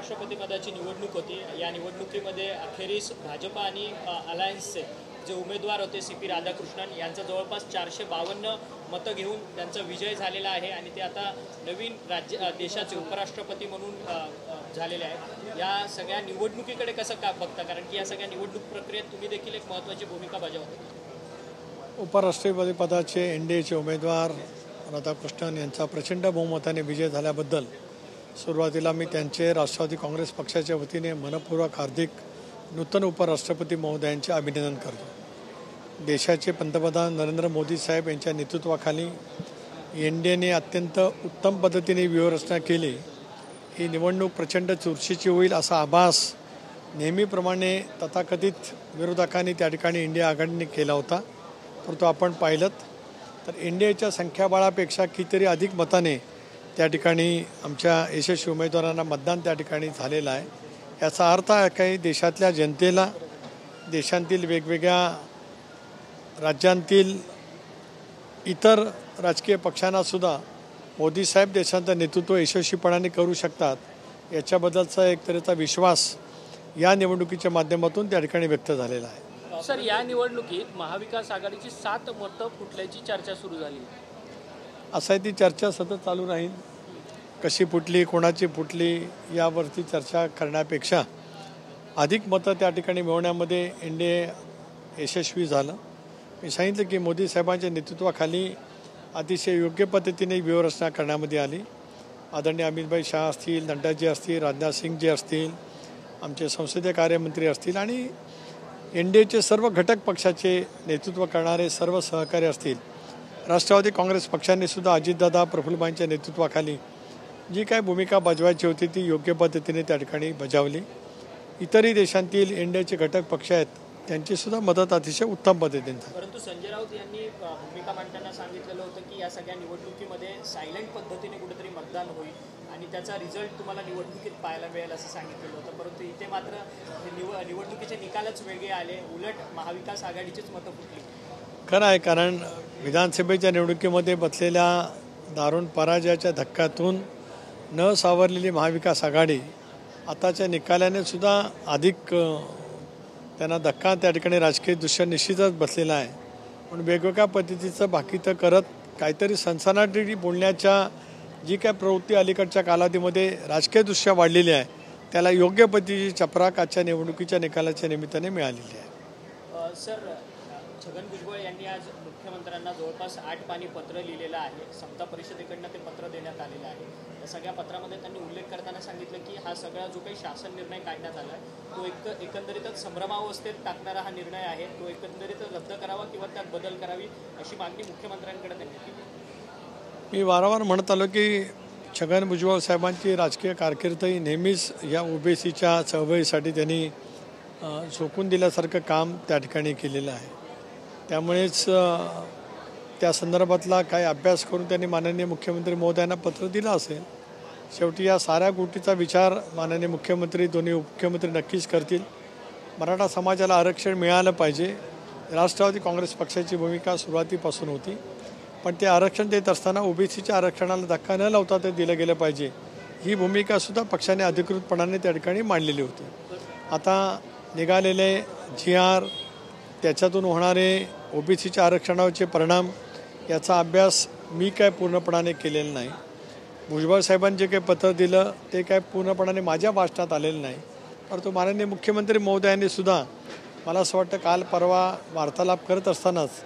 उपराष्ट्रपतीपदाची निवडणूक होती। या निवडणुकीमध्ये अखेरीस भाजप आणि अलायन्सचे जे उमेदवार होते CP राधाकृष्णन यांचा जवळपास 452 मतं घेऊन त्यांचा विजय झालेला आहे आणि ते आता नवीन देशाचे उपराष्ट्रपती म्हणून झालेले आहेत। या सगळ्या निवडणुकीकडे कसं का बघता, कारण की या सगळ्या निवडणूक प्रक्रियेत तुम्ही देखील एक महत्त्वाची भूमिका बजावता। उपराष्ट्रपती पदाचे NDAचे उमेदवार राधाकृष्णन यांचा प्रचंड बहुमताने विजय झाल्याबद्दल सुरुवातीला मी त्यांचे राष्ट्रवादी काँग्रेस पक्षाच्या वतीने मनपूर्वक हार्दिक नूतन उपराष्ट्रपती महोदयांचे अभिनंदन करतो। देशाचे पंतप्रधान नरेंद्र मोदी साहेब यांच्या नेतृत्वाखाली NDAने अत्यंत उत्तम पद्धतीने व्यूहरचना केली। ही निवडणूक प्रचंड चुरशीची होईल असा आभास नेहमीप्रमाणे तथाकथित विरोधकांनी त्या ठिकाणी इंडिया आघाडीने केला होता, परंतु आपण पाहिलं तर NDAच्या संख्याबळापेक्षा कितीतरी अधिक मताने त्या ठिकाणी आमच्या यशस्वी उमेदवारांना मतदान त्या ठिकाणी झालेलं आहे। याचा अर्थ आहे काही देशातल्या जनतेला, देशांतील वेगवेगळ्या राज्यांतील इतर राजकीय पक्षांनासुद्धा मोदी साहेब देशाचं नेतृत्व यशस्वीपणाने करू शकतात याच्याबद्दलचा एक तऱ्हेचा विश्वास या निवडणुकीच्या माध्यमातून त्या ठिकाणी व्यक्त झालेला आहे। सर, या निवडणुकीत महाविकास आघाडीची 7 मतं फुटल्याची चर्चा सुरू झाली। असं ती चर्चा सतत चालू राहील। कशी फुटली, कोणाची फुटली यावरती चर्चा करण्यापेक्षा अधिक मतं त्या ठिकाणी मिळवण्यामध्ये NDA यशस्वी झालं। मी सांगितलं की मोदी साहेबांच्या नेतृत्वाखाली अतिशय योग्य पद्धतीने व्यूहरचना करण्यामध्ये आली। आदरणीय अमित शाह असतील, नड्डाजी असतील, राजनाथ सिंगजी असतील, आमचे संसदीय कार्यमंत्री असतील आणि NDAचे सर्व घटक पक्षाचे नेतृत्व करणारे सर्व सहकारी असतील, राष्ट्रवादी काँग्रेस पक्षाने सुद्धा अजितदादा प्रफुल्लभाईंच्या नेतृत्वाखाली जी काय भूमिका बजावायची होती ती योग्य पद्धतीने त्या ठिकाणी बजावली। इतरही देशांतील NDAचे घटक पक्ष आहेत त्यांची सुद्धा मदत अतिशय उत्तम पद्धतीने झाली। परंतु संजय राऊत यांनी भूमिका मांडताना सांगितलेलं होतं की या सगळ्या निवडणुकीमध्ये सायलेंट पद्धतीने कुठेतरी मतदान होईल आणि त्याचा रिझल्ट तुम्हाला निवडणुकीत पाहायला मिळेल असं सांगितलेलं होतं, परंतु इथे मात्र निवडणुकीचे निकालच वेगळे आले, उलट महाविकास आघाडीचीच मतं फुटली। खरं आहे, कारण विधानसभेच्या निवडणुकीमध्ये बसलेल्या दारुण पराजयाच्या धक्क्यातून न सावरलेली महाविकास आघाडी आताच्या निकालाने सुद्धा अधिक त्यांना धक्का त्या ठिकाणी राजकीय दृष्ट्या निश्चितच बसलेला आहे। पण वेगवेगळ्या पद्धतीचं भाकीतं करत काहीतरी सनसनाटी बोलण्याच्या जी काय प्रवृत्ती अलीकडच्या कालावधीमध्ये राजकीयदृष्ट्या वाढलेली आहे त्याला योग्य पद्धतीची चपराक आजच्या निवडणुकीच्या निकालाच्या निमित्ताने मिळालेली आहे। सर, छगन भुजबळ यांनी आज मुख्यमंत्र्यांना जवळपास 8 पानी पत्र लिहिलेलं आहे। समता परिषदेकडनं ते पत्र देण्यात आलेलं आहे। या सगळ्या पत्रामध्ये त्यांनी उल्लेख करताना सांगितलं की हा सगळा जो काही शासन निर्णय काढण्यात आला आहे तो एकंदरीतच संभ्रमावस्थेत टाकणारा हा निर्णय आहे, तो एकंदरीतच रद्द करावा किंवा त्यात बदल करावी अशी मागणी मुख्यमंत्र्यांकडे त्यांनी केली। मी वारंवार म्हणत आलो की छगन भुजबळ साहेबांची राजकीय कारकीर्द ही नेहमीच या OBCच्या चळवळीसाठी त्यांनी झोकून दिल्यासारखं काम त्या ठिकाणी केलेलं आहे। त्यामुळेच त्या संदर्भातला काही अभ्यास करून त्यांनी माननीय मुख्यमंत्री महोदयांना पत्र दिलं असेल। शेवटी या साऱ्या गोष्टीचा विचार माननीय मुख्यमंत्री, दोन्ही उपमुख्यमंत्री नक्कीच करतील। मराठा समाजाला आरक्षण मिळालं पाहिजे, राष्ट्रवादी काँग्रेस पक्षाची भूमिका सुरुवातीपासून होती, पण ते आरक्षण देत असताना OBCच्या आरक्षणाला धक्का न लावता ते दिलं गेलं पाहिजे ही भूमिकासुद्धा पक्षाने अधिकृतपणाने त्या ठिकाणी मांडलेली होती। आता निघालेले GR, त्याच्यातून होणारे OBCच्या आरक्षणाचे परिणाम याचा अभ्यास मी काय पूर्णपणाने केलेला नाही। भुजबळ साहेबांनी जे काही पत्र दिलं ते काय पूर्णपणाने माझ्या भाषणात आलेलं नाही, परंतु माननीय मुख्यमंत्री महोदयांनी सुद्धा मला असं वाटतं काल परवा वार्तालाप करत असतानाच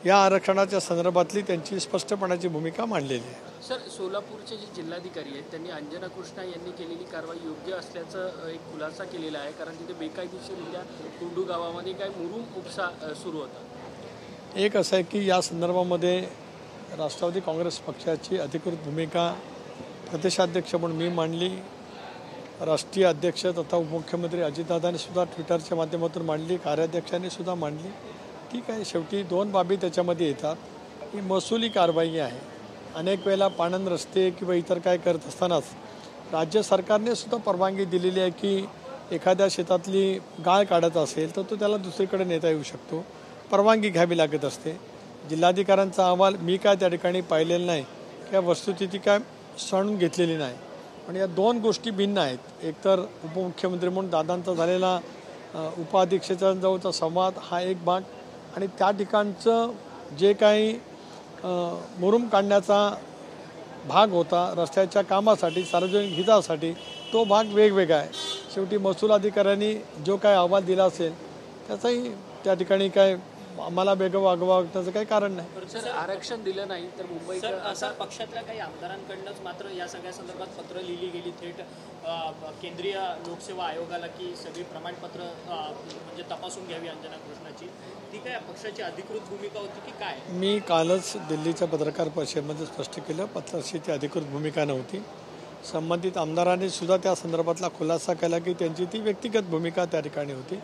या आरक्षणाच्या संदर्भातली त्यांची स्पष्टपणाची भूमिका मांडलेली आहे। सर, सोलापूरचे जे जिल्हाधिकारी आहेत त्यांनी अंजना कृष्णा यांनी केलेली कारवाई योग्य असल्याचं एक खुलासा केलेला आहे, कारण तिथे बेकायदेशीररित्या कुंडू गावामध्ये काय मुरुम उपसा सुरू होता। एक असं आहे की या संदर्भामध्ये राष्ट्रवादी काँग्रेस पक्षाची अधिकृत भूमिका प्रदेशाध्यक्ष म्हणून मी मांडली, राष्ट्रीय अध्यक्ष तथा उपमुख्यमंत्री अजितदादांनी सुद्धा ट्विटरच्या माध्यमातून मांडली, कार्याध्यक्षांनी सुद्धा मांडली। ठीक आहे, शेवटी 2 बाबी त्याच्यामध्ये येतात। ही महसुली कारवाई आहे। अनेक वेळेला पाणंद रस्ते किंवा इतर काय करत असतानाच राज्य सरकारने सुद्धा परवानगी दिलेली आहे की एखाद्या शेतातली गाळ काढत असेल तर तो त्याला दुसरीकडे नेता येऊ शकतो, परवानगी घ्यावी लागत असते। जिल्हाधिकाऱ्यांचा अहवाल मी काय त्या ठिकाणी पाहिलेला नाही किंवा वस्तुस्थिती काय जाणून घेतलेली नाही। पण या दोन गोष्टी भिन्न आहेत. एकतर उपमुख्यमंत्री म्हणून दादांचा झालेला उपाध्यक्षांचा जवळचा संवाद हा एक भाग, आणि त्या ठिकाणचं जे काही मुरुम काढण्याचा भाग होता रस्त्याच्या कामासाठी, सार्वजनिक हितासाठी, तो भाग वेगवेगळा आहे. शेवटी महसूल अधिकाऱ्यांनी जो काय अहवाल दिला असेल त्याचाही त्या ठिकाणी काय आम्हाला वागण्याचं काही कारण नाही. सर, आरक्षण दिलं नाही तर मुंबई असा पक्षातल्या काही आमदारांकडूनच मात्र या सगळ्या संदर्भात पत्र लिहिली गेली थेट केंद्रीय लोकसेवा आयोगाला की सगळी प्रमाणपत्र म्हणजे तपासून घ्यावी अंजना कृष्णाची. ती काय पक्षाची अधिकृत भूमिका होती की काय? मी कालच दिल्लीच्या पत्रकार परिषदेमध्ये स्पष्ट केलं, पक्षाची ती अधिकृत भूमिका नव्हती. संबंधित आमदारांनी सुद्धा त्या संदर्भातला खुलासा केला की त्यांची ती व्यक्तिगत भूमिका त्या ठिकाणी होती.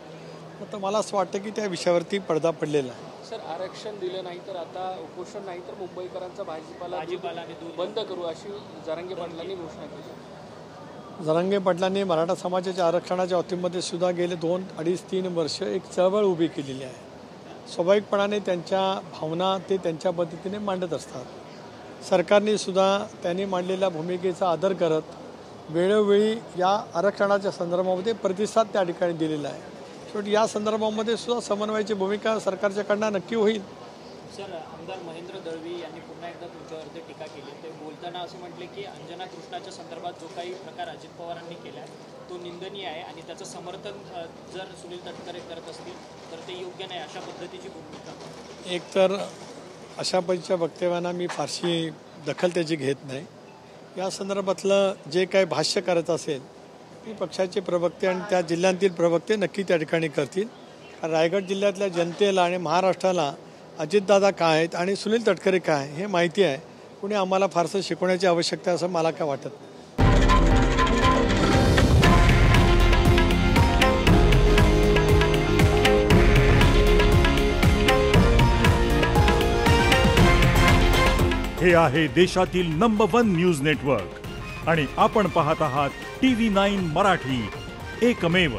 तर मला असं वाटतं की त्या विषयावरती पडदा पडलेला आहे. सर, आरक्षण दिलं नाही तर आता उपोषण नाही तर मुंबईकरांचा भाजीपाला आणि दूध बंद करू अशी जरांगे पाटलांनी घोषणा केली. जरांगे पाटलांनी मराठा समाजाच्या आरक्षणाच्या बाबतीमध्ये सुद्धा गेले 2, 2.5, 3 वर्ष एक चळवळ उभी केलेली आहे. स्वाभाविकपणाने त्यांच्या भावना ते त्यांच्या पद्धतीने मांडत असतात. सरकारने सुद्धा त्यांनी मांडलेल्या भूमिकेचा आदर करत वेळोवेळी या आरक्षणाच्या संदर्भामध्ये प्रतिसाद त्या ठिकाणी दिलेला आहे. शेवटी या संदर्भामध्ये सुद्धा समन्वयाची भूमिका सरकारच्याकडनं नक्की होईल. सर, आमदार महेंद्र दळवी यांनी पुन्हा एकदा तुमच्यावरती टीका केली. ते बोलताना असं म्हटले की अंजना कृष्णाच्या संदर्भात जो काही प्रकार अजित पवारांनी केला आहे तो निंदनीय आहे आणि त्याचं समर्थन जर सुनील तटकरे करत असतील तर ते योग्य नाही, अशा पद्धतीची भूमिका. एकतर अशा पद्धतीच्या वक्तव्यांना मी फारशी दखल त्याची घेत नाही. या संदर्भातलं जे काही भाष्य करायचं असेल ती पक्षाचे प्रवक्ते आणि त्या जिल्ह्यातील प्रवक्ते नक्की त्या ठिकाणी करतील. रायगड जिल्ह्यातल्या जनतेला आणि महाराष्ट्राला अजितदादा काय आहेत आणि सुनील तटकरे काय हे माहिती आहे. कुणी आम्हाला फारसं शिकवण्याची आवश्यकता आहे असं मला काय वाटत नाही. हे आहे देशातील नंबर 1 न्यूज नेटवर्क आणि आपण पाहत आहात TV9 मराठी, एकमेव.